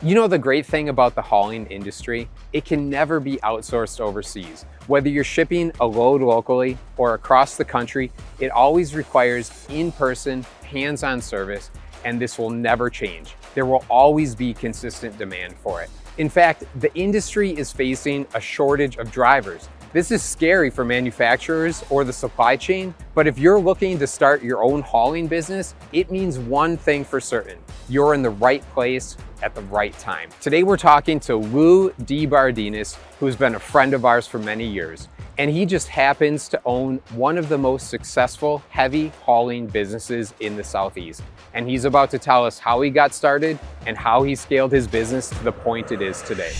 You know the great thing about the hauling industry? It can never be outsourced overseas. Whether you're shipping a load locally or across the country, it always requires in-person, hands-on service, and this will never change. There will always be consistent demand for it. In fact, the industry is facing a shortage of drivers. This is scary for manufacturers or the supply chain, but if you're looking to start your own hauling business, it means one thing for certain: you're in the right place at the right time. Today we're talking to Lou DeBardinis, who's been a friend of ours for many years, and he just happens to own one of the most successful heavy hauling businesses in the Southeast. And he's about to tell us how he got started and how he scaled his business to the point it is today.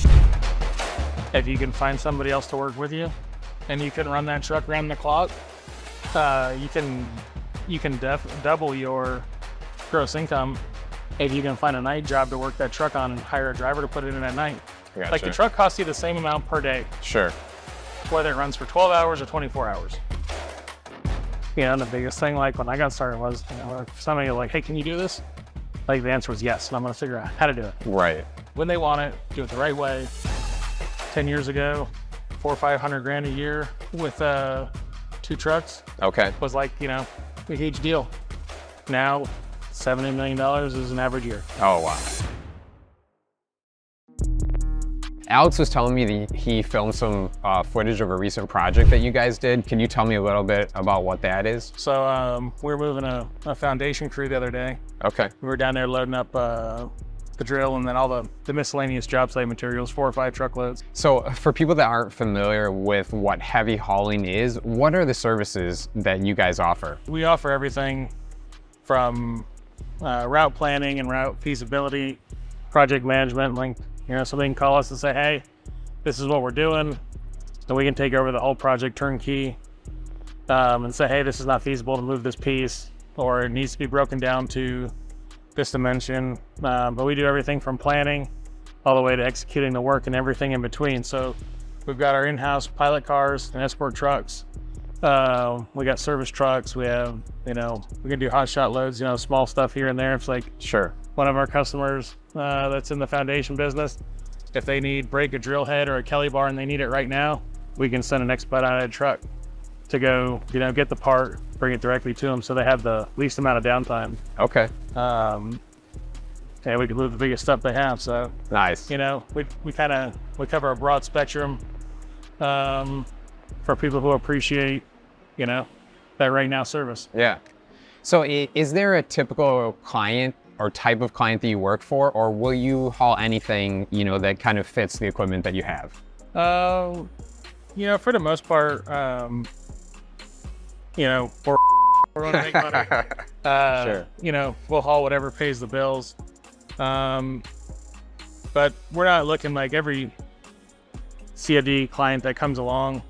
If you can find somebody else to work with you and you can run that truck around the clock, you can double your gross income if you can find a night job to work that truck on and hire a driver to put it in at night. Gotcha. Like the truck costs you the same amount per day, Sure. whether it runs for 12 hours or 24 hours. You know, and the biggest thing, like when I got started was, if somebody like, hey, can you do this? Like the answer was yes, and I'm gonna figure out how to do it. Right. When they want it, do it the right way. 10 years ago, 400 or 500 grand a year with 2 trucks Okay. was like, a huge deal. Now, $70 million is an average year. Oh, wow. Alex was telling me that he filmed some footage of a recent project that you guys did. Can you tell me a little bit about what that is? So we were moving a foundation crew the other day. Okay. We were down there loading up the drill and then all the miscellaneous job site materials, 4 or 5 truckloads. So for people that aren't familiar with what heavy hauling is, what are the services that you guys offer? We offer everything from route planning and route feasibility, project management. Like, somebody can call us and say, hey, this is what we're doing. Then we can take over the whole project turnkey and say, hey, this is not feasible to move this piece, or it needs to be broken down to this dimension. But we do everything from planning all the way to executing the work and everything in between. So we've got our in-house pilot cars and escort trucks. We got service trucks. We have, we can do hot shot loads, small stuff here and there. It's like, Sure. One of our customers that's in the foundation business, if they need break a drill head or a Kelly bar and they need it right now, we can send an expedited truck to go, get the part, bring it directly to them so they have the least amount of downtime. Okay. And we can move the biggest stuff they have. So Nice. we cover a broad spectrum for people who appreciate, that right now service. Yeah. So is there a typical client or type of client that you work for, or will you haul anything, that kind of fits the equipment that you have? For the most part, we're going to make money. Sure. We'll haul whatever pays the bills. But we're not looking like every CFD client that comes along.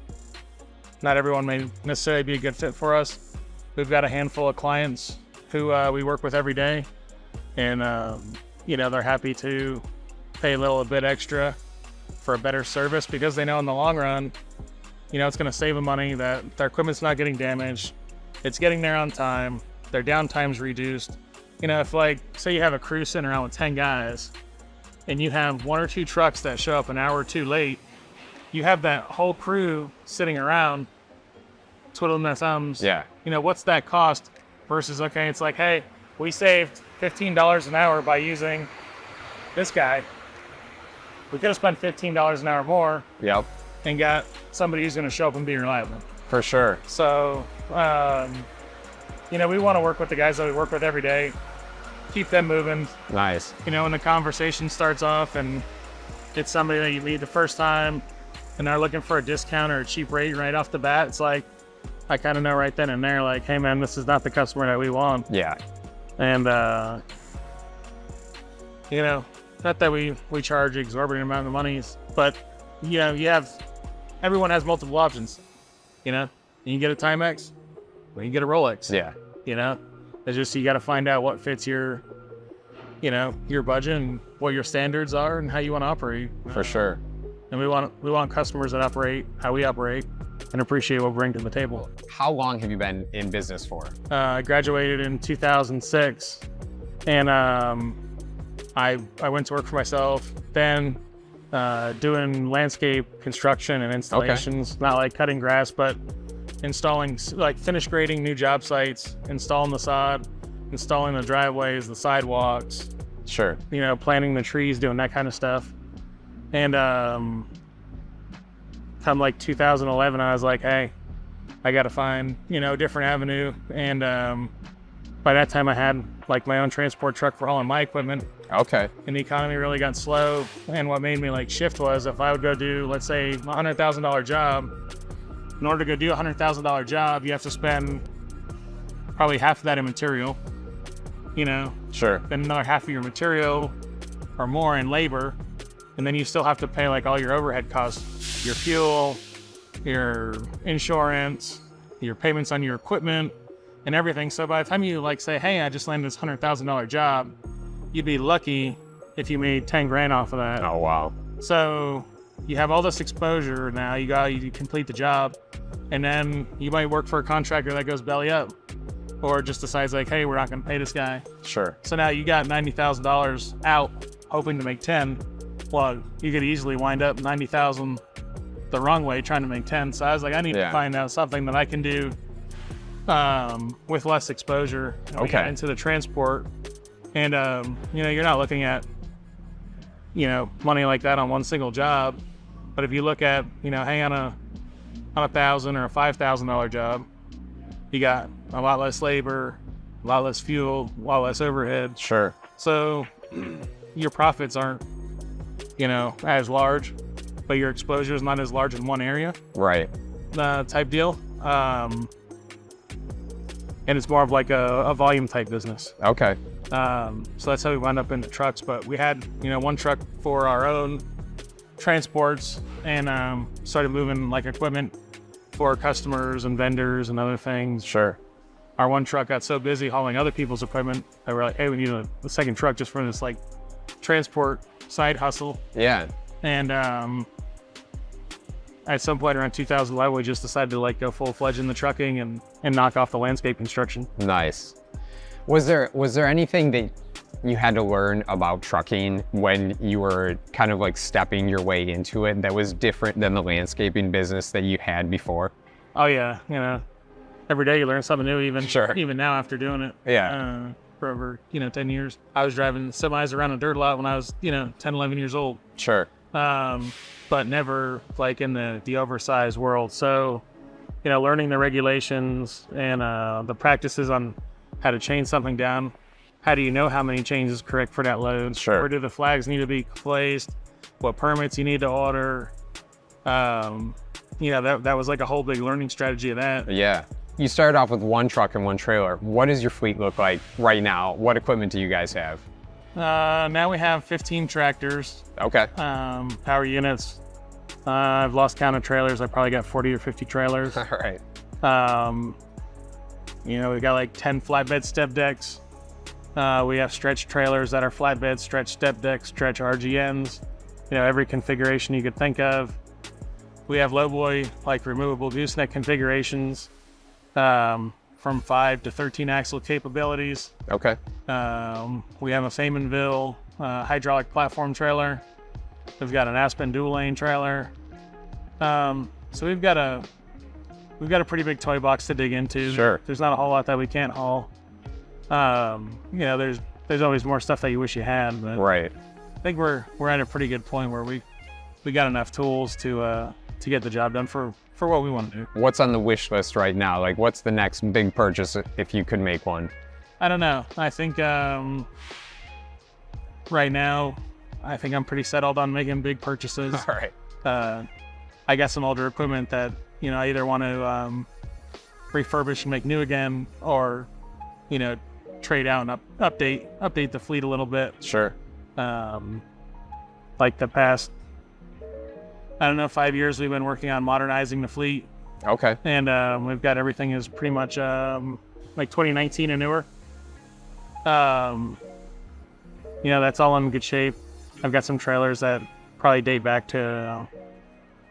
Not everyone may necessarily be a good fit for us. We've got a handful of clients who we work with every day, and they're happy to pay a bit extra for a better service because they know in the long run, it's going to save them money, that their equipment's not getting damaged, it's getting there on time, their downtime's reduced. If say you have a crew sitting around with 10 guys and you have 1 or 2 trucks that show up an hour or 2 late, you have that whole crew sitting around twiddling their thumbs. Yeah. What's that cost versus, okay, it's like, hey, we saved $15 an hour by using this guy. We could have spent $15 an hour more. Yep. And got somebody who's going to show up and be reliable. For sure. So, we want to work with the guys that we work with every day, keep them moving. Nice. When the conversation starts off and it's somebody that you meet the first time and they're looking for a discount or a cheap rate right off the bat, it's like, I kind of know right then and there, like, hey man, this is not the customer that we want. Yeah. And, not that we charge exorbitant amount of money, but, everyone has multiple options, You can get a Timex, or you can get a Rolex. Yeah. It's just, you got to find out what fits your budget and what your standards are and how you want to operate. For sure. And we want customers that operate how we operate and appreciate what we bring to the table. How long have you been in business for? I graduated in 2006, and I went to work for myself, then doing landscape construction and installations, not like cutting grass, but installing, like finish grading new job sites, installing the sod, installing the driveways, the sidewalks, Sure. you know, planting the trees, doing that kind of stuff. And come like 2011, I was like, hey, I got to find, you know, a different avenue. And by that time I had like my own transport truck for hauling my equipment. Okay. And the economy really got slow. And what made me like shift was if I would go do, let's say, a $100,000 job, in order to go do a $100,000 job, you have to spend probably half of that in material, you know, Sure. then another half of your material or more in labor. And then you still have to pay like all your overhead costs, your fuel, your insurance, your payments on your equipment and everything. So by the time you like say, hey, I just landed this $100,000 job, you'd be lucky if you made 10 grand off of that. Oh, wow. So you have all this exposure now, you complete the job, and then you might work for a contractor that goes belly up or just decides like, hey, we're not gonna pay this guy. Sure. So now you got $90,000 out hoping to make 10. Well, you could easily wind up 90,000 the wrong way trying to make 10. So I was like, I need to find out something that I can do with less exposure. And we got into the transport, and you know, you're not looking at, you know, money like that on one single job. But if you look at, you know, hang on a $1,000 or a $5,000 job, you got a lot less labor, a lot less fuel, a lot less overhead. Sure. So your profits aren't, you know, as large, but your exposure is not as large in one area. Right. Type deal. And it's more of like a volume type business. Okay. So that's how we wound up in the trucks. But we had, you know, one truck for our own transports, and started moving like equipment for customers and vendors and other things. Sure. Our one truck got so busy hauling other people's equipment that we're like, hey, we need a second truck just for this like transport side hustle. Yeah. And at some point around 2011, we just decided to like go full-fledged in the trucking and knock off the landscape construction. Nice. Was there anything that you had to learn about trucking when you were kind of like stepping your way into it that was different than the landscaping business that you had before? Oh yeah, you know, every day you learn something new, even now after doing it. Yeah. For over, you know, 10 years. I was driving semis around a dirt lot when I was, you know, 10, 11 years old. Sure. But never like in the oversized world. So, you know, learning the regulations and the practices on how to chain something down. How do you know how many chains is correct for that load? Sure. Where do the flags need to be placed? What permits you need to order? You know, that was like a whole big learning strategy of that. Yeah. You started off with one truck and one trailer. What does your fleet look like right now? What equipment do you guys have? Now we have 15 tractors. Okay. Power units. I've lost count of trailers. I probably got 40 or 50 trailers. All right. You know, we got like 10 flatbed step decks. We have stretch trailers that are flatbed, stretch step decks, stretch RGNs. You know, every configuration you could think of. We have lowboy, like removable gooseneck configurations. From 5 to 13 axle capabilities. Okay. We have a Feynmanville hydraulic platform trailer. We've got an Aspen dual lane trailer. So we've got a pretty big toy box to dig into. Sure. There's not a whole lot that we can't haul. You know, there's always more stuff that you wish you had, but right. I think we're at a pretty good point where we got enough tools to get the job done for what we want to do. What's on the wish list right now? Like, what's the next big purchase if you could make one? I don't know. I think right now, I think I'm pretty settled on making big purchases. All right. I got some older equipment that, you know, I either want to refurbish and make new again, or, you know, trade out and update the fleet a little bit. Sure. Like the past, I don't know, 5 years we've been working on modernizing the fleet. Okay. And we've got everything is pretty much like 2019 and newer. You know, that's all in good shape. I've got some trailers that probably date back to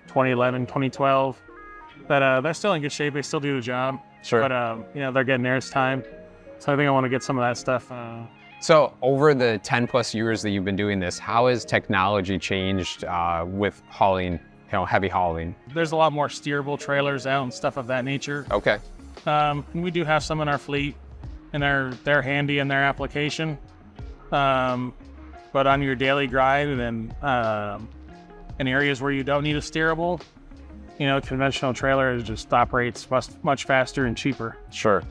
2011, 2012. But they're still in good shape. They still do the job. Sure. But, you know, they're getting theirs time. So I think I want to get some of that stuff So over the 10 plus years that you've been doing this, how has technology changed with hauling, heavy hauling? There's a lot more steerable trailers out and stuff of that nature. Okay. We do have some in our fleet, and they're handy in their application. But on your daily grind and in areas where you don't need a steerable, conventional trailer just operates much faster and cheaper. Sure.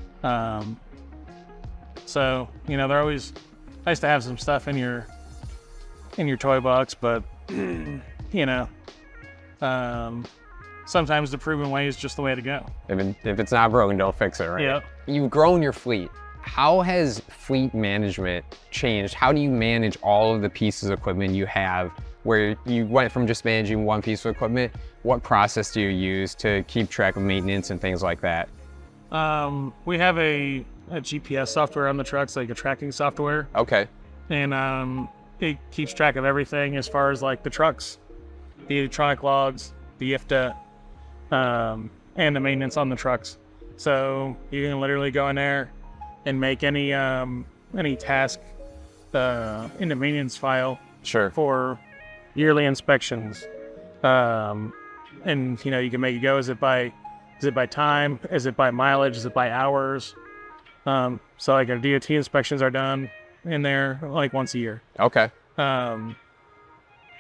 So they're always nice to have some stuff in your toy box, but sometimes the proven way is just the way to go. If it's not broken, don't fix it, right? Yeah. You've grown your fleet. How has fleet management changed? How do you manage all of the pieces of equipment you have, where you went from just managing one piece of equipment? What process do you use to keep track of maintenance and things like that? We have a GPS software on the trucks, like a tracking software. Okay. And it keeps track of everything as far as like the trucks, the electronic logs, the IFTA, and the maintenance on the trucks. So you can literally go in there and make any task in the maintenance file. Sure. For yearly inspections. And you can make it go, is it by time? Is it by mileage? Is it by hours? So like our DOT inspections are done in there like once a year. Okay. The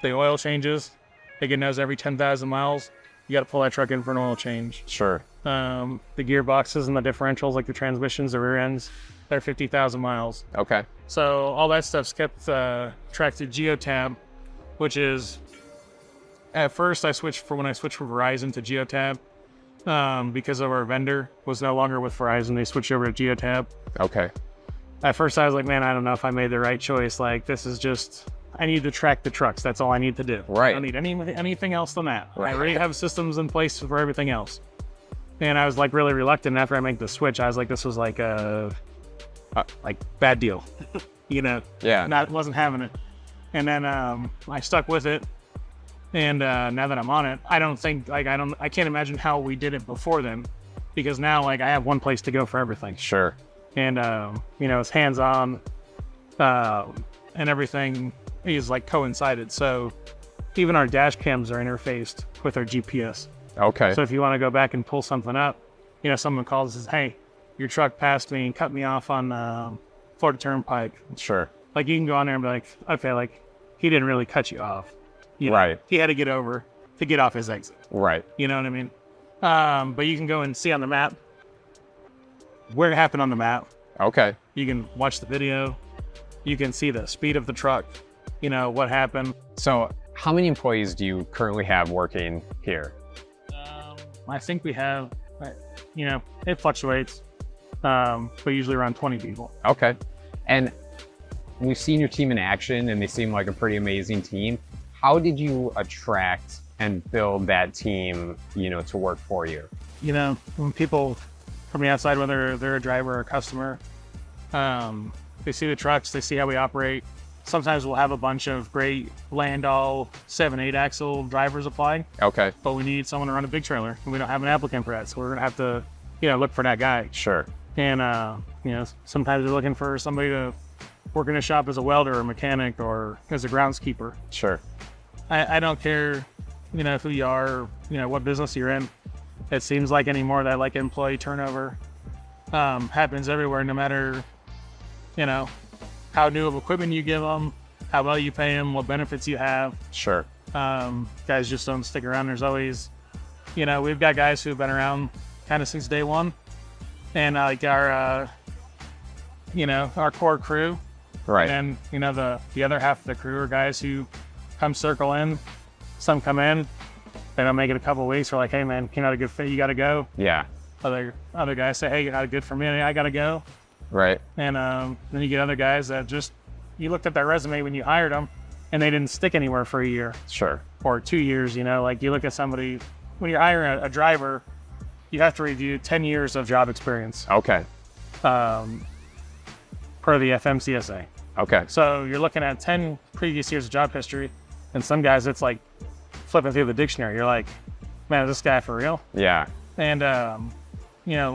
oil changes, it knows every 10,000 miles, you got to pull that truck in for an oil change. Sure. The gearboxes and the differentials, like the transmissions, the rear ends, they're 50,000 miles. Okay. So all that stuff's kept tracked through Geotab, which is, at first when I switched from Verizon to Geotab, because of our vendor was no longer with Verizon, they switched over to Geotab. Okay. At first I was like, man, I don't know if I made the right choice. Like, this is just, I need to track the trucks. That's all I need to do. Right. I don't need anything else than that. Right. I already have systems in place for everything else. And I was like really reluctant after I make the switch. I was like, this was like a bad deal. Yeah. Wasn't having it. And then I stuck with it. And now that I'm on it, I can't imagine how we did it before then, because now I have one place to go for everything. Sure. And it's hands-on, and everything is like coincided. So even our dash cams are interfaced with our GPS. Okay. So if you want to go back and pull something up, someone calls and says, hey, your truck passed me and cut me off on Florida Turnpike. Sure. Like, you can go on there and be like, okay, like, he didn't really cut you off. Right. He had to get over to get off his exit. Right. You know what I mean? But you can go and see on the map where it happened on the map. Okay. You can watch the video. You can see the speed of the truck, what happened. So how many employees do you currently have working here? I think we have, it fluctuates, but usually around 20 people. Okay. And we've seen your team in action, and they seem like a pretty amazing team. How did you attract and build that team, to work for you? When people from the outside, whether they're a driver or a customer, they see the trucks, they see how we operate. Sometimes we'll have a bunch of great Landau 7/8 axle drivers apply. Okay. But we need someone to run a big trailer, and we don't have an applicant for that. So we're going to have to, look for that guy. Sure. And, sometimes they're looking for somebody to work in a shop as a welder or mechanic or as a groundskeeper. Sure. I don't care, who you are, what business you're in. It seems like anymore that like employee turnover happens everywhere, no matter, how new of equipment you give them, how well you pay them, what benefits you have. Sure. Guys just don't stick around. There's always, we've got guys who've been around kind of since day one, and like our core crew. Right. And the other half of the crew are guys who come circle in. Some come in, they don't make it a couple of weeks. We're like, hey man, you're not a good fit, you got to go. Yeah. Other guys say, hey, you're not good for me, I got to go. Right. And then you get other guys that just, you looked at their resume when you hired them, and they didn't stick anywhere for a year. Sure. Or 2 years. Like you look at somebody, when you're hiring a driver, you have to review 10 years of job experience. Okay. Per the FMCSA. Okay. So you're looking at 10 previous years of job history, and some guys, it's like flipping through the dictionary. You're like, man, is this guy for real? Yeah. And,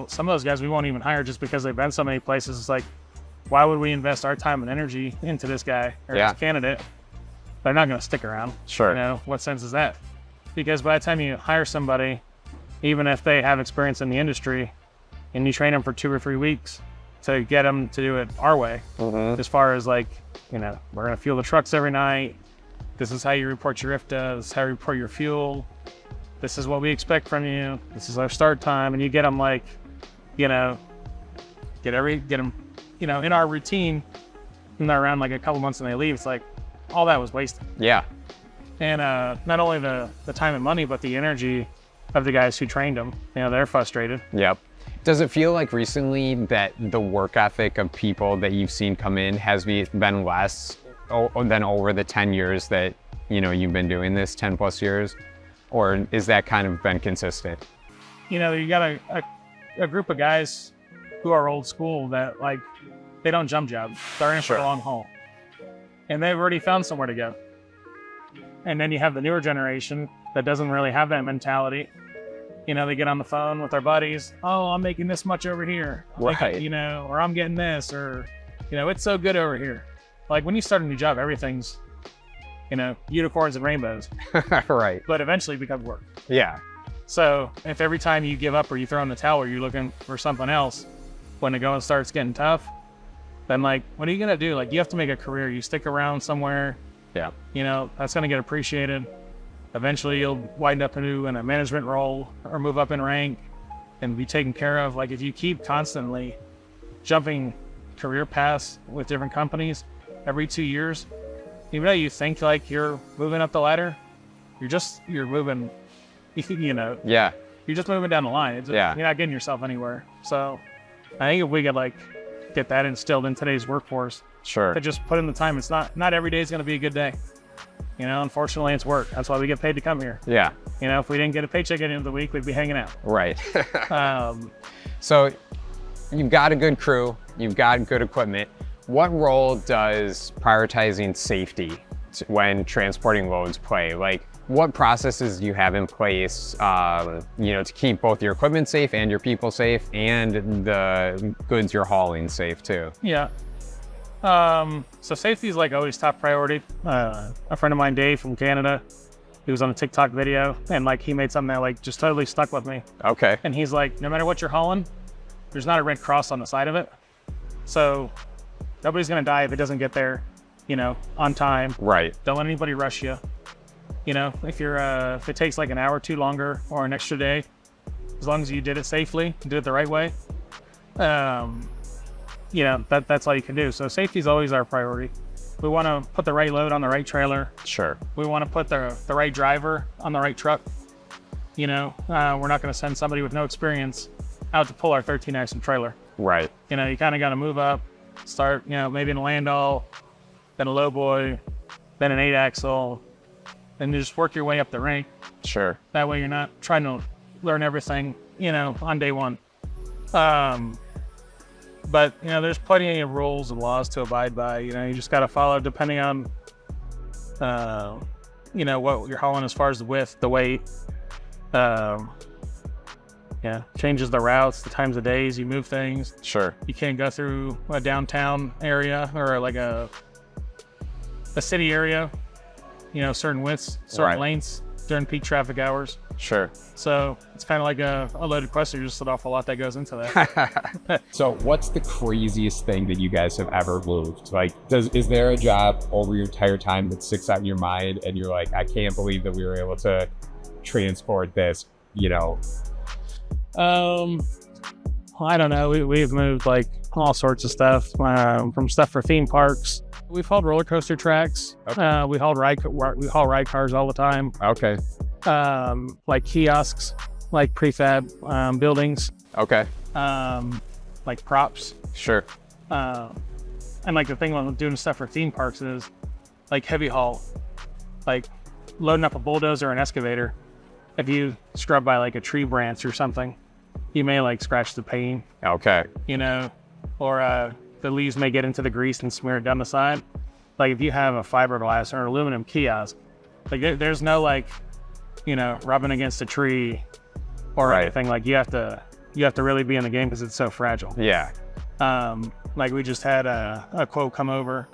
some of those guys we won't even hire just because they've been so many places. It's like, why would we invest our time and energy into this guy or this candidate? They're not going to stick around. Sure. You know, what sense is that? Because by the time you hire somebody, even if they have experience in the industry, and you train them for 2 or 3 weeks to get them to do it our way, as far as like, you know, we're going to fuel the trucks every night. This is how you report your IFTA. This is how you report your fuel. This is what we expect from you. This is our start time. And you get them like, you know, get them, you know, in our routine, and they're around like a couple months and they leave. It's like, all that was wasted. Yeah. And not only the time and money, but the energy of the guys who trained them. You know, they're frustrated. Yep. Does it feel like recently that the work ethic of people that you've seen come in has been less than over the 10 years that, you know, you've been doing this, 10 plus years? Or is that kind of been consistent? You know, you got a group of guys who are old school that like, they don't jump jobs. They're in for the long haul. And they've already found somewhere to go. And then you have the newer generation that doesn't really have that mentality. You know, they get on the phone with their buddies. Oh, I'm making this much over here. You know, or I'm getting this, or, you know, it's so good over here. Like when you start a new job, everything's, you know, unicorns and rainbows. Right. But eventually it becomes work. Yeah. So if every time you give up or you throw in the towel or you're looking for something else, when the going starts getting tough, then like, what are you gonna do? Like, you have to make a career. You stick around somewhere. Yeah. You know, that's gonna get appreciated. Eventually you'll wind up in a management role or move up in rank and be taken care of. Like if you keep constantly jumping career paths with different companies every 2 years, even though you think like you're moving up the ladder, you're moving, you know. Yeah. You're just moving down the line. You're not getting yourself anywhere. So I think if we could like get that instilled in today's workforce, to just put in the time. It's not every day is going to be a good day. You know, unfortunately, it's work. That's why we get paid to come here. Yeah. You know, if we didn't get a paycheck at the end of the week, we'd be hanging out. Right. So you've got a good crew, you've got good equipment. What role does prioritizing safety when transporting loads play? Like, what processes do you have in place, you know, to keep both your equipment safe and your people safe and the goods you're hauling safe too? Yeah. So safety is like always top priority. A friend of mine, Dave from Canada, he was on a TikTok video and like he made something that like just totally stuck with me. Okay. And he's like, no matter what you're hauling, there's not a red cross on the side of it. So nobody's gonna die if it doesn't get there, you know, on time. Right. Don't let anybody rush you. You know, if it takes like an hour or two longer or an extra day, as long as you did it safely, did it the right way, you know, that's all you can do. So safety is always our priority. We want to put the right load on the right trailer. Sure. We want to put the right driver on the right truck. You know, we're not going to send somebody with no experience out to pull our 13-axle trailer. Right. You know, you kind of got to move up, start, you know, maybe in a Landau, then a lowboy, then an 8-axle, and you just work your way up the rank. Sure. That way you're not trying to learn everything, you know, on day one. But, you know, there's plenty of rules and laws to abide by. You know, you just got to follow depending on, you know, what you're hauling as far as the width, the weight. Yeah, changes the routes, the times of days you move things. Sure. You can't go through a downtown area or like a city area, you know, certain widths, certain lengths during peak traffic hours. Sure. So it's kind of like a loaded question. There's just an awful lot that goes into that. So what's the craziest thing that you guys have ever moved? Like, is there a job over your entire time that sticks out in your mind and you're like, I can't believe that we were able to transport this, you know? I don't know. We've moved like all sorts of stuff, from stuff for theme parks. We've hauled roller coaster tracks. Okay. We haul ride cars all the time. Okay. Like kiosks, like prefab buildings. Okay. Like props. Sure. And like the thing with doing stuff for theme parks is like heavy haul, like loading up a bulldozer or an excavator. If you scrub by like a tree branch or something, you may like scratch the paint. Okay. You know, or the leaves may get into the grease and smear it down the side. Like if you have a fiberglass or an aluminum kiosk, like there's no like, you know, rubbing against a tree or anything. Like you have to really be in the game because it's so fragile. Yeah. Like we just had a quote come over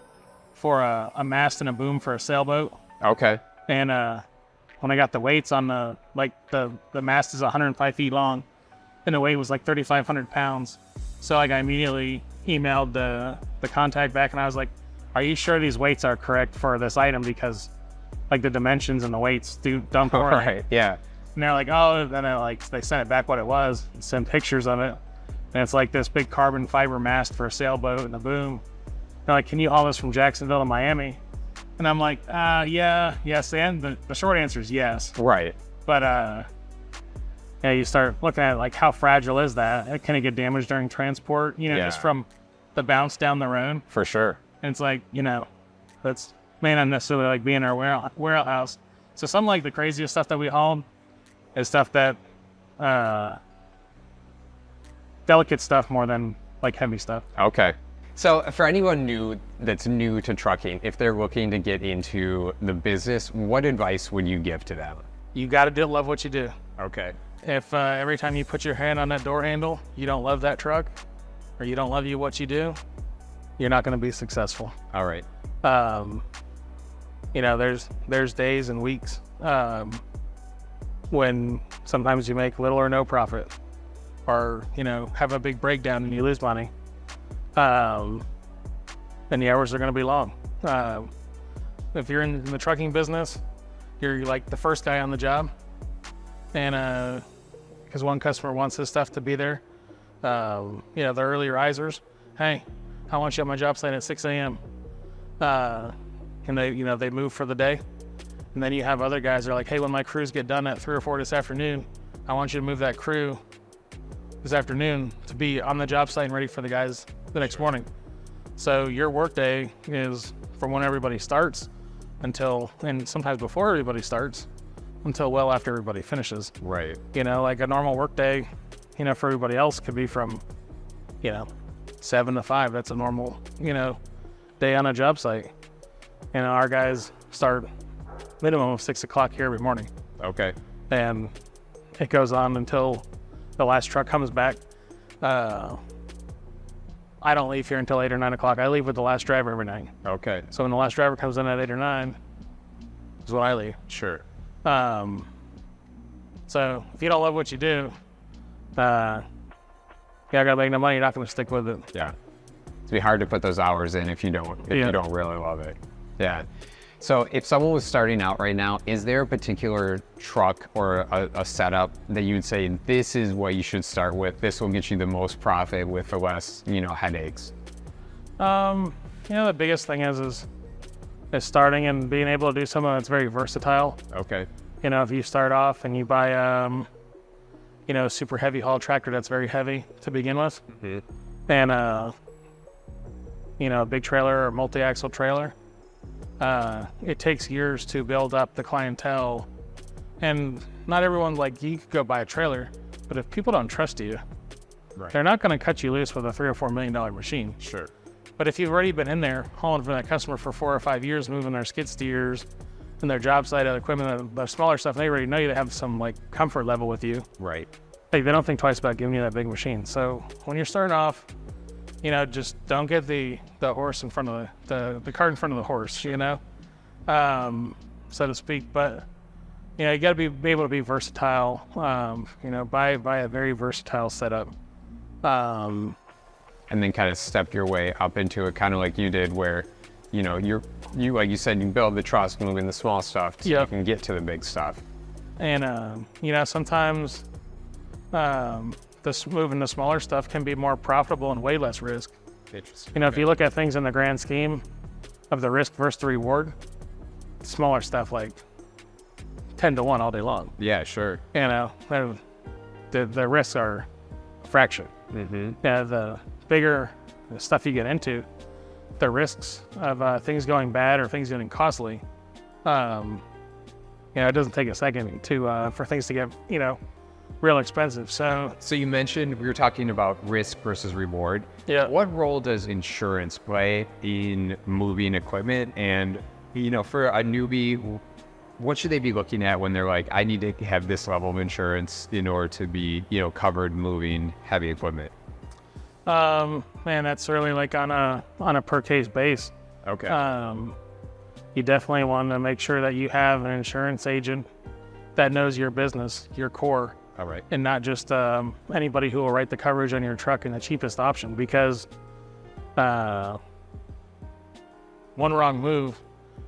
for a mast and a boom for a sailboat. Okay. And when I got the weights on the mast is 105 feet long, and the weight was like 3,500 pounds. So like I immediately emailed the contact back, and I was like, "Are you sure these weights are correct for this item? Because like the dimensions and the weights don't correlate." Right. Yeah. And they're like, "Oh," then they sent it back what it was, and sent pictures of it, and it's like this big carbon fiber mast for a sailboat and a boom. They're like, "Can you haul this from Jacksonville to Miami?" And I'm like, yes, and the short answer is yes. Right. But yeah, you start looking at like how fragile is that? Can it get damaged during transport? Just from the bounce down the road. For sure. And it's like, that's may not necessarily like be in our warehouse. So some like the craziest stuff that we hauled is stuff that delicate stuff more than like heavy stuff. Okay. So for anyone that's new to trucking, if they're looking to get into the business, what advice would you give to them? You got to love what you do. Okay. If every time you put your hand on that door handle, you don't love that truck, or you don't love what you do, you're not going to be successful. All right. There's days and weeks when sometimes you make little or no profit, or have a big breakdown and you lose money. And the hours are going to be long. If you're in the trucking business, you're like the first guy on the job, and because one customer wants his stuff to be there, the early risers, hey, I want you on my job site at 6 a.m. And they move for the day, and then you have other guys that are like, hey, when my crews get done at 3 or 4 this afternoon, I want you to move that crew this afternoon to be on the job site and ready for the guys the next morning. So your work day is from when everybody starts and sometimes before everybody starts, until well after everybody finishes. Right. Like a normal work day, for everybody else could be from, 7 to 5. That's a normal, day on a job site. Our guys start minimum of 6 o'clock here every morning. Okay. And it goes on until the last truck comes back. I don't leave here until 8 or 9 o'clock. I leave with the last driver every night. Okay. So when the last driver comes in at 8 or 9, is when I leave. Sure. So if you don't love what you do, I gotta make no money. You're not gonna stick with it. Yeah. It'd be hard to put those hours in if you don't really love it. Yeah. So if someone was starting out right now, is there a particular truck or a setup that you'd say, this is what you should start with? This will get you the most profit with the less, headaches? The biggest thing is starting and being able to do something that's very versatile. Okay. If you start off and you buy, a super heavy haul tractor that's very heavy to begin with, and, a big trailer or multi-axle trailer, it takes years to build up the clientele. And not everyone, you could go buy a trailer, but if people don't trust you, right, they're not going to cut you loose with a $3 or $4 million machine. Sure. But if you've already been in there hauling for that customer for 4 or 5 years, moving their skid steers and their job site equipment, the smaller stuff, and they already know you, they have some comfort level with you. Right. They don't think twice about giving you that big machine. So when you're starting off, just don't get the horse in front of the cart in front of the horse, so to speak. But you got to be able to be versatile. Buy a very versatile setup. And then kind of step your way up into it, kind of like you did, where you like you said, you build the trust moving the small stuff so you can get to the big stuff. And sometimes moving the smaller stuff can be more profitable and way less risk. Interesting. If you look at things in the grand scheme of the risk versus the reward, smaller stuff 10 to 1 all day long. Yeah, sure. The risks are a fraction. The bigger the stuff you get into, the risks of things going bad or things getting costly, it doesn't take a second for things to get real expensive. So you mentioned we were talking about risk versus reward. Yeah. What role does insurance play in moving equipment? And for a newbie, what should they be looking at when they're like, I need to have this level of insurance in order to be covered moving heavy equipment? Man, that's really like on a per case base. Okay. You definitely want to make sure that you have an insurance agent that knows your business, your core. All right. And not just anybody who will write the coverage on your truck in the cheapest option, because one wrong move,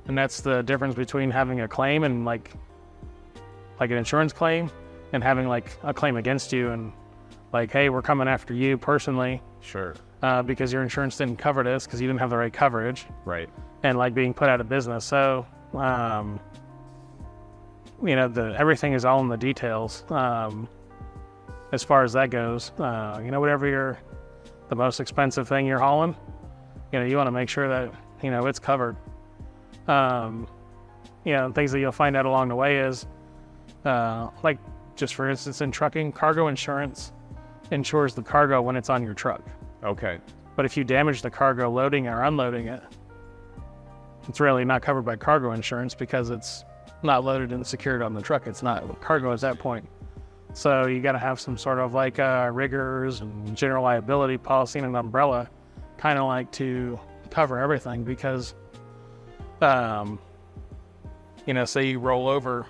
and that's the difference between having a claim and like an insurance claim, and having like a claim against you and like, hey, we're coming after you personally. Sure. Because your insurance didn't cover this because you didn't have the right coverage. Right. And like being put out of business. So, everything is all in the details. As far as that goes, whatever the most expensive thing you're hauling, you want to make sure that, it's covered. Things that you'll find out along the way is, like just for instance, in trucking, cargo insurance insures the cargo when it's on your truck. Okay. But if you damage the cargo loading or unloading it, it's really not covered by cargo insurance because it's not loaded and secured on the truck. It's not cargo at that point. So you got to have some sort of like riggers and general liability policy and an umbrella, kind of like to cover everything because, say you roll over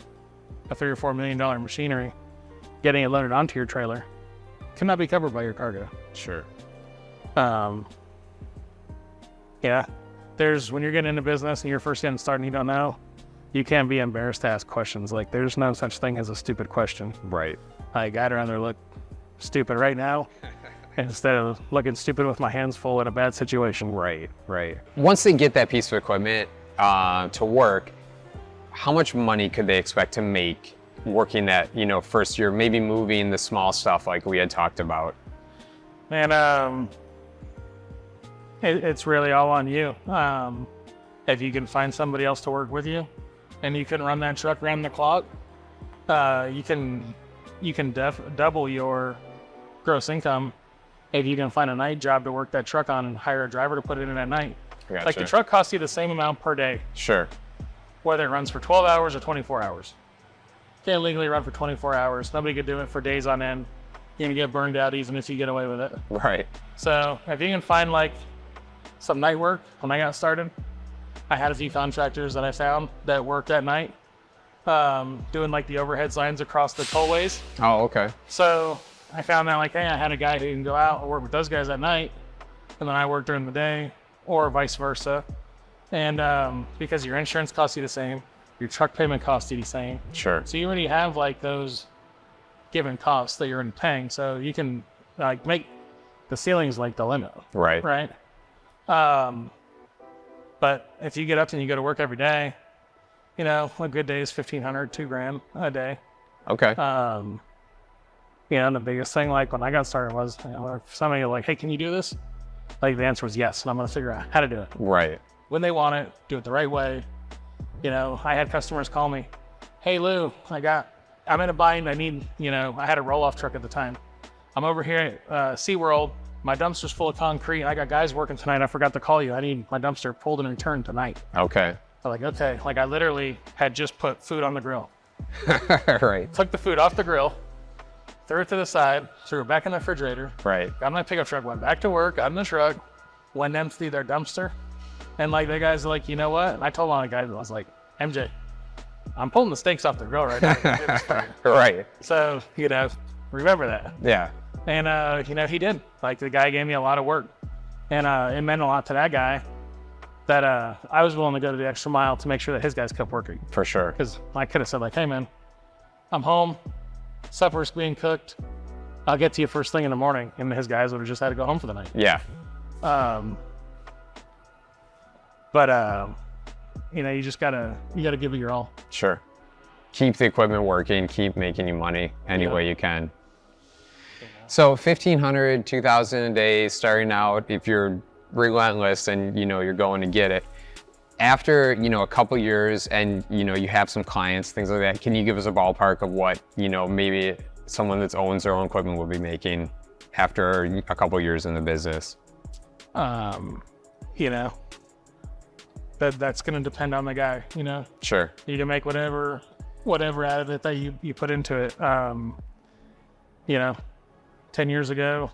a $3 or $4 million machinery, getting it loaded onto your trailer cannot be covered by your cargo. Sure. When you're getting into business and you're first getting started and you don't know, you can't be embarrassed to ask questions. Like, there's no such thing as a stupid question. Right. Like, I'd rather look stupid right now instead of looking stupid with my hands full in a bad situation. Right. Once they get that piece of equipment to work, how much money could they expect to make working that, first year, maybe moving the small stuff like we had talked about? And it's really all on you. If you can find somebody else to work with you and you can run that truck around the clock, you can double your gross income if you can find a night job to work that truck on and hire a driver to put it in at night. Gotcha. Like, the truck costs you the same amount per day. Sure. Whether it runs for 12 hours or 24 hours. Can't legally run for 24 hours. Nobody could do it for days on end. You're gonna get burned out even if you get away with it. Right. So if you can find like some night work, when I got started, I had a few contractors that I found that worked at night, doing like the overhead signs across the tollways. Oh, okay. So I found out like, hey, I had a guy who can go out and work with those guys at night, and then I work during the day, or vice versa. And because your insurance costs you the same, your truck payment costs you the same. Sure. So you already have like those given costs that you're paying. So you can like make the ceiling's like the limit. Right. Right. But if you get up and you go to work every day, a good day is $1,500, $2,000 a day. Okay. And the biggest thing, like when I got started was, if somebody like, hey, can you do this? Like the answer was yes. And I'm going to figure out how to do it. Right. When they want it, do it the right way. I had customers call me, hey Lou, I'm in a bind. I need, I had a roll-off truck at the time. I'm over here at SeaWorld. My dumpster's full of concrete. I got guys working tonight. I forgot to call you. I need my dumpster pulled and returned tonight. Okay. I'm like, okay. Like, I literally had just put food on the grill. Right. Took the food off the grill, threw it to the side, threw it back in the refrigerator. Right. Got my pickup truck, went back to work, got in the truck, went empty their dumpster. And like, the guys are like, you know what? And I told one of the guys, I was like, MJ, I'm pulling the steaks off the grill right now. Right. So, remember that. Yeah. And, he did. Like, the guy gave me a lot of work. And it meant a lot to that guy that I was willing to go to the extra mile to make sure that his guys kept working. For sure. Because I could have said, like, hey, man, I'm home. Supper's being cooked. I'll get to you first thing in the morning. And his guys would have just had to go home for the night. Yeah. You just gotta give it your all. Sure. Keep the equipment working, keep making you money any way you can. So 1,500, 2,000 a day starting out, if you're relentless and you're going to get it. After, a couple years and, you have some clients, things like that, can you give us a ballpark of what, maybe someone that owns their own equipment will be making after a couple years in the business? That's going to depend on the guy, Sure. You can make whatever out of it that you put into it. 10 years ago,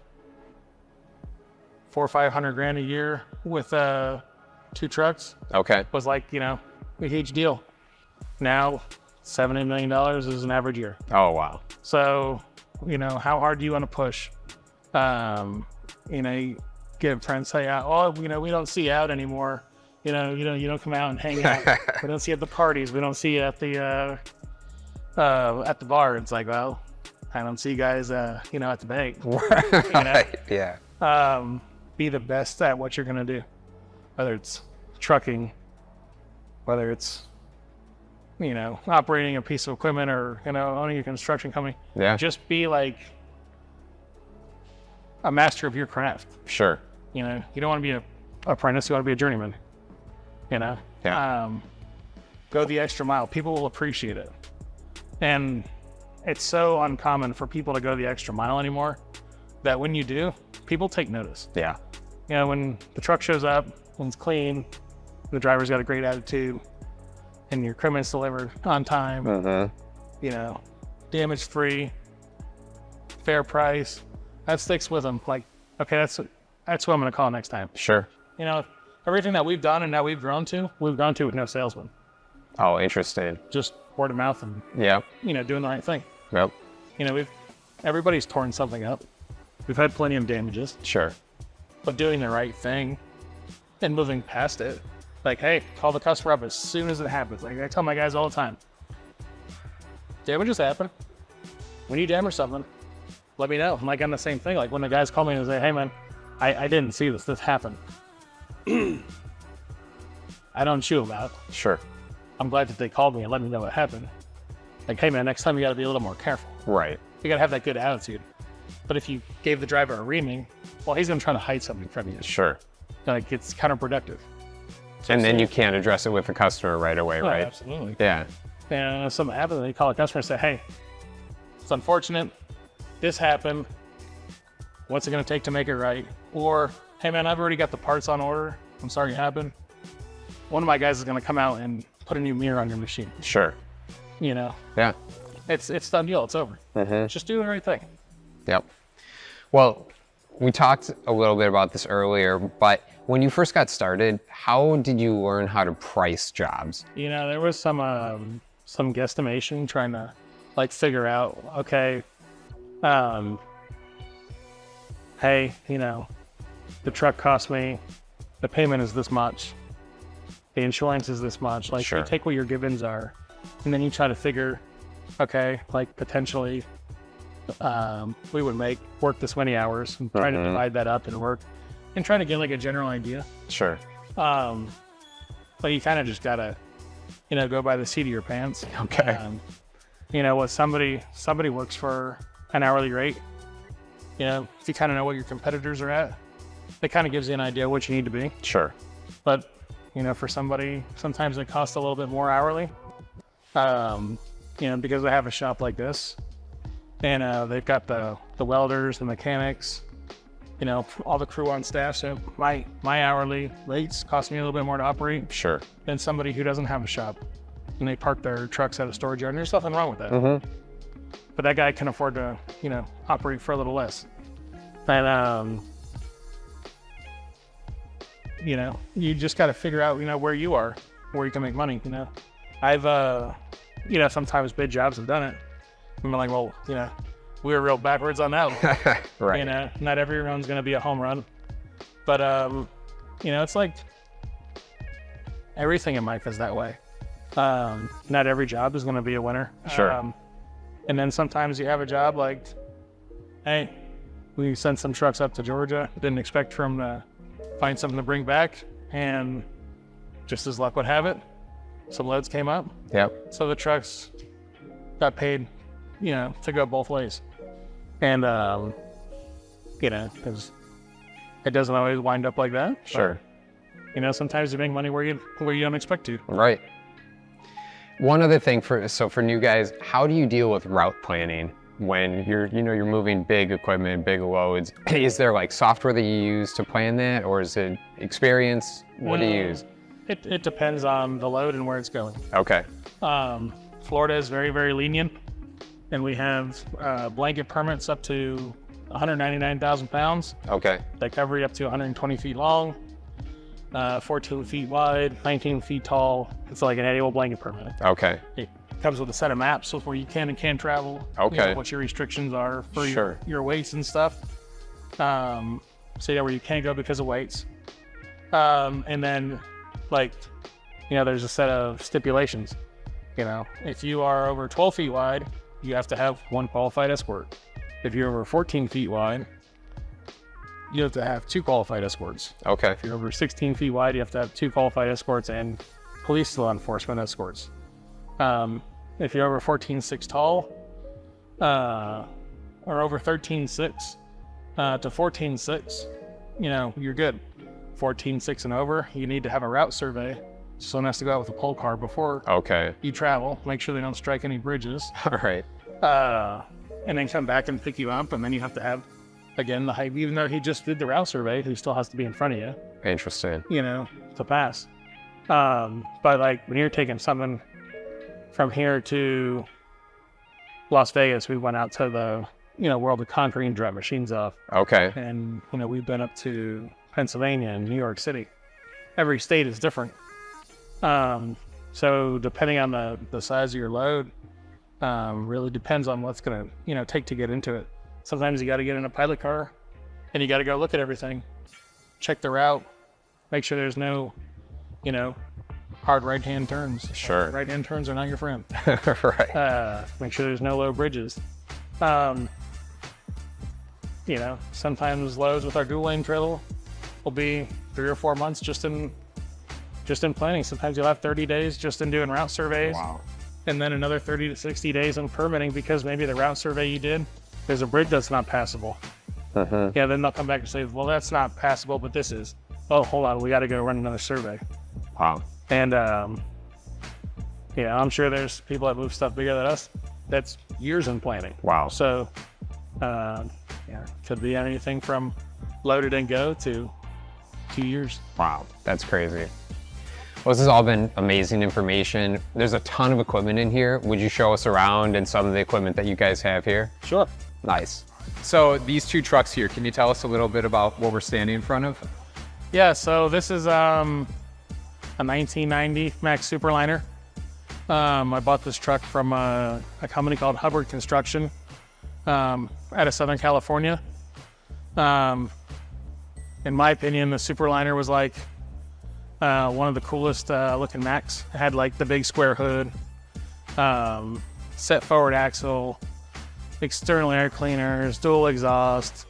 400 or 500 grand a year with 2 trucks Okay. was like, a huge deal. Now, $70 million is an average year. Oh, wow. So, how hard do you want to push? You get friends say, oh, we don't see you out anymore. You don't come out and hang out. We don't see you at the parties. We don't see you at the bar. It's like, well, I don't see you guys, at the bank. Right. Yeah. Be the best at what you're going to do. Whether it's trucking, whether it's, operating a piece of equipment or, owning a construction company. Yeah. Just be like a master of your craft. Sure. You don't want to be an apprentice. You want to be a journeyman. Yeah. Go the extra mile. People will appreciate it. And it's so uncommon for people to go the extra mile anymore that when you do, people take notice. Yeah. When the truck shows up, when it's clean, the driver's got a great attitude, and your equipment's delivered on time, damage-free, fair price, that sticks with them. Like, okay, that's who I'm going to call next time. Sure. Everything that we've done and now we've grown to with no salesman. Oh, interesting. Just word of mouth and, Yeah. doing the right thing. Yep. Everybody's torn something up. We've had plenty of damages, Sure. but doing the right thing and moving past it. Like, hey, call the customer up as soon as it happens. Like I tell my guys all the time, damages happen. When you damage something, let me know. I'm like, I'm the same thing. Like when the guys call me and say, hey man, I didn't see this happened. I don't chew about it. Sure. I'm glad that they called me and let me know what happened. Like, hey man, next time you got to be a little more careful. Right. You got to have that good attitude. But if you gave the driver a reaming, well, he's going to try to hide something from you. Sure. Like, it's counterproductive. And then you can't address it with the customer right away, right? Absolutely. Yeah. And if something happens, they call a customer and say, hey, it's unfortunate. This happened. What's it going to take to make it right? Or, hey man, I've already got the parts on order. I'm sorry it happened. One of my guys is going to come out and put a new mirror on your machine. Sure. Yeah. It's done deal. It's over. Just do the right thing. Yep. Well, we talked a little bit about this earlier, but when you first got started, how did you learn how to price jobs? There was some guesstimation trying to figure out, okay, hey, the truck cost me, the payment is this much, the insurance is this much. Sure. You take what your givens are, and then you try to figure, okay, potentially we would work this many hours and try to divide that up and work and try to get a general idea. Sure. But you kind of just gotta, go by the seat of your pants. Okay. What somebody works for an hourly rate, if you kind of know what your competitors are at, it kind of gives you an idea what you need to be. Sure. But, for somebody, sometimes it costs a little bit more hourly, because they have a shop like this and they've got the welders, the mechanics, all the crew on staff. So my hourly rates cost me a little bit more to operate. Sure. Than somebody who doesn't have a shop and they park their trucks at a storage yard. And there's nothing wrong with that. But that guy can afford to, operate for a little less. And, you just got to figure out, where you are, where you can make money. I've, sometimes bid jobs have done it. I'm like, well, we were real backwards on that one. Right. Not every run's going to be a home run. But, it's like everything in life is that way. Not every job is going to be a winner. Sure. And then sometimes you have a job like, hey, we sent some trucks up to Georgia. Didn't expect for them to find something to bring back. And just as luck would have it, some loads came up. Yep. So the trucks got paid, to go both ways. And, because it doesn't always wind up like that. Sure. But, sometimes you make money where you don't expect to. Right. One other thing for new guys, how do you deal with route planning when you're moving big equipment, big loads? Is there software that you use to plan that, or is it experience? What do you use? It depends on the load and where it's going. Okay. Florida is very, very lenient, and we have blanket permits up to 199,000 pounds. Okay. They cover you up to 120 feet long, 14 feet wide, 19 feet tall. It's like an annual blanket permit. Okay. It comes with a set of maps with where you can and can't travel. Okay. What your restrictions are for Sure. your weights and stuff. So where you can't go because of weights. And then there's a set of stipulations. If you are over 12 feet wide, you have to have one qualified escort. If you're over 14 feet wide, you have to have 2 qualified escorts. Okay. If you're over 16 feet wide, you have to have 2 qualified escorts and police law enforcement escorts. If you're over 14.6 tall, or over 13.6 to 14.6, you're good. 14.6 and over, you need to have a route survey. Someone has to go out with a pole car before you travel. Make sure they don't strike any bridges. All right. And then come back and pick you up, and then you have to have, again, the height. Even though he just did the route survey, he still has to be in front of you. Interesting. To pass. But when you're taking something from here to Las Vegas, we went out to the world of concrete and drop machines off. Okay. And we've been up to Pennsylvania and New York City. Every state is different. So depending on the size of your load, really depends on what's gonna take to get into it. Sometimes you got to get in a pilot car and you got to go look at everything, check the route, make sure there's no hard right-hand turns. Sure. Right-hand turns are not your friend. Right. Make sure there's no low bridges. Sometimes loads with our dual lane trail will be 3 or 4 months just in planning. Sometimes you'll have 30 days just in doing route surveys. Wow. And then another 30 to 60 days in permitting because maybe the route survey you did, there's a bridge that's not passable. Uh-huh. Yeah, then they'll come back and say, well, that's not passable, but this is. Oh, hold on, we got to go run another survey. Wow. And I'm sure there's people that move stuff bigger than us. That's years in planning. Wow. So, could be anything from loaded and go to 2 years. Wow, that's crazy. Well, this has all been amazing information. There's a ton of equipment in here. Would you show us around and some of the equipment that you guys have here? Sure. Nice. So these 2 trucks here, can you tell us a little bit about what we're standing in front of? Yeah, so this is a 1990 Max Superliner. I bought this truck from a company called Hubbard Construction out of Southern California. In my opinion, the Superliner was one of the coolest looking Macs. It had the big square hood, set forward axle, external air cleaners, dual exhaust.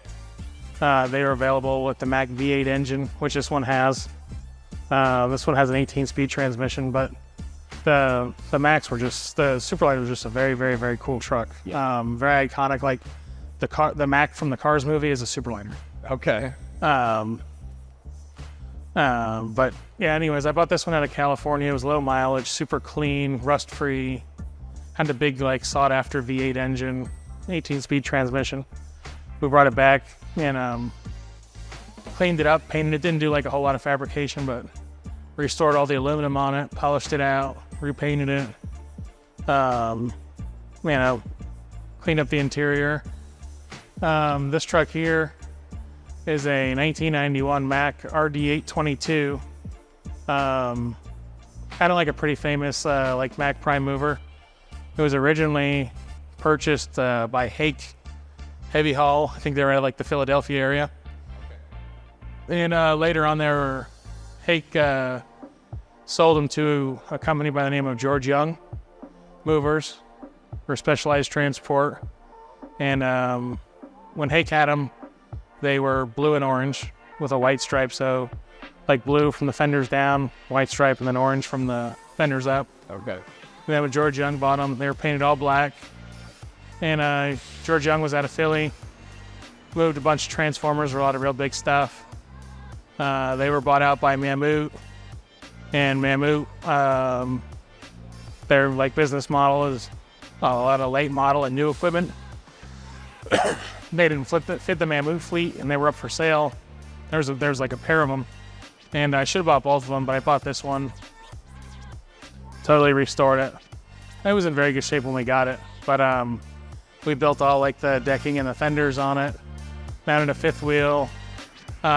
They are available with the Mac V8 engine, which this one has. This one has an 18-speed transmission, but the Superliner was just a very, very, very cool truck. Yeah. Very iconic. The Mac from the Cars movie is a Superliner. Okay. But yeah, anyways, I bought this one out of California. It was low mileage, super clean, rust free, had a big sought after V8 engine, 18-speed transmission. We brought it back and cleaned it up, painted it. Didn't do a whole lot of fabrication, but restored all the aluminum on it, polished it out, repainted it. Cleaned up the interior. This truck here is a 1991 Mac RD822. Kind of a pretty famous Mac prime mover. It was originally purchased by Hake Heavy Haul. I think they were at the Philadelphia area. Okay. And later on there, Hake sold them to a company by the name of George Young Movers for specialized transport. And when Hake had them, they were blue and orange with a white stripe. So blue from the fenders down, white stripe, and then orange from the fenders up. Okay. And then when George Young bought them, they were painted all black. And George Young was out of Philly, moved a bunch of transformers, a lot of real big stuff. They were bought out by Mammut. And Mammut, their business model is a lot of late model and new equipment. They didn't fit the Mammut fleet, and they were up for sale. There's a pair of them, and I should have bought both of them, but I bought this one. Totally restored it. It was in very good shape when we got it, but we built all the decking and the fenders on it. mounted a fifth wheel.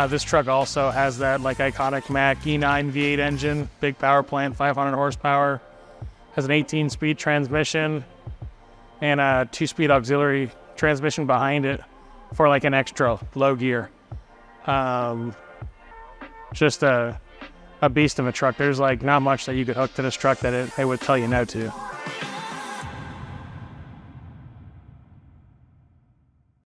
This truck also has that like iconic Mack E9 V8 engine, big power plant, 500 horsepower. Has an 18-speed transmission and a 2-speed auxiliary transmission behind it for like an extra low gear. Just a beast of a truck. There's like not much that you could hook to this truck that it would tell you no to.